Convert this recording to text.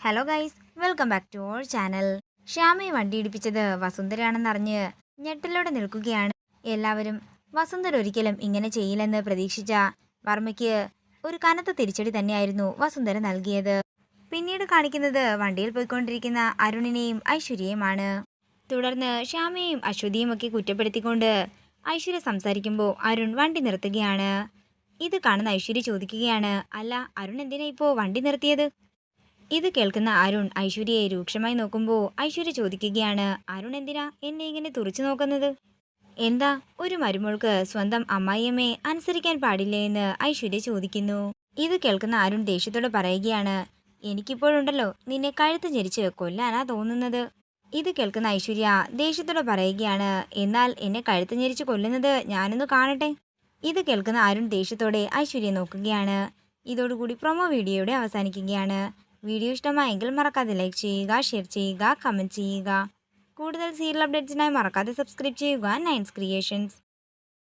Hello guys, welcome back to our channel. ശ്യാമയെ വണ്ടിയിടിപ്പിച്ചത് വസുന്ധരയാണെന്നറിഞ്ഞ് ഞെട്ടലോടെ നിൽക്കുകയാണ് എല്ലാവരും. വസുന്ധര ഒരിക്കലും ഇങ്ങനെ ചെയ്യില്ലെന്ന് പ്രതീക്ഷിച്ച വർമ്മയ്ക്ക് ഒരു കനത്ത തിരിച്ചടി തന്നെയായിരുന്നു വസുന്ധര നൽകിയത്. പിന്നീട് കാണിക്കുന്നത് വണ്ടിയിൽ പോയിക്കൊണ്ടിരിക്കുന്ന അരുണിനെയും ഐശ്വര്യയുമാണ്. തുടർന്ന് ശ്യാമയെയും അശ്വതിയും ഒക്കെ കുറ്റപ്പെടുത്തിക്കൊണ്ട് ഐശ്വര്യ സംസാരിക്കുമ്പോൾ അരുൺ വണ്ടി നിർത്തുകയാണ്. ഇത് കാണുന്ന ഐശ്വര്യ ചോദിക്കുകയാണ്, അല്ല അരുൺ എന്തിനാ ഇപ്പോൾ വണ്ടി നിർത്തിയത്? ഇത് കേൾക്കുന്ന അരുൺ ഐശ്വര്യയെ രൂക്ഷമായി നോക്കുമ്പോൾ ഐശ്വര്യ ചോദിക്കുകയാണ്, അരുൺ എന്തിനാ എന്നെ ഇങ്ങനെ തുറച്ചു നോക്കുന്നത്? എന്താ ഒരു മരുമോൾക്ക് സ്വന്തം അമ്മായിയമ്മയെ അനുസരിക്കാൻ പാടില്ലേ എന്ന് ഐശ്വര്യ ചോദിക്കുന്നു. ഇത് കേൾക്കുന്ന അരുൺ ദേഷ്യത്തോടെ പറയുകയാണ്, എനിക്കിപ്പോഴുണ്ടല്ലോ നിന്നെ കഴുത്ത് ഞെരിച്ച് കൊല്ലാനാ തോന്നുന്നത്. ഇത് കേൾക്കുന്ന ഐശ്വര്യ ദേഷ്യത്തോടെ പറയുകയാണ്, എന്നാൽ എന്നെ കഴുത്ത് ഞെരിച്ച് കൊല്ലുന്നത് ഞാനൊന്ന് കാണട്ടെ. ഇത് കേൾക്കുന്ന അരുൺ ദേഷ്യത്തോടെ ഐശ്വര്യ നോക്കുകയാണ്. ഇതോടുകൂടി പ്രൊമോ വീഡിയോയുടെ അവസാനിക്കുകയാണ്. വീഡിയോ ഇഷ്ടമായെങ്കിൽ മറക്കാതെ ലൈക്ക് ചെയ്യുക, ഷെയർ ചെയ്യുക, കമൻറ്റ് ചെയ്യുക. കൂടുതൽ സീരിയൽ അപ്ഡേറ്റ്സിനായി മറക്കാതെ സബ്സ്ക്രൈബ് ചെയ്യുക നയൻസ് ക്രിയേഷൻസ്.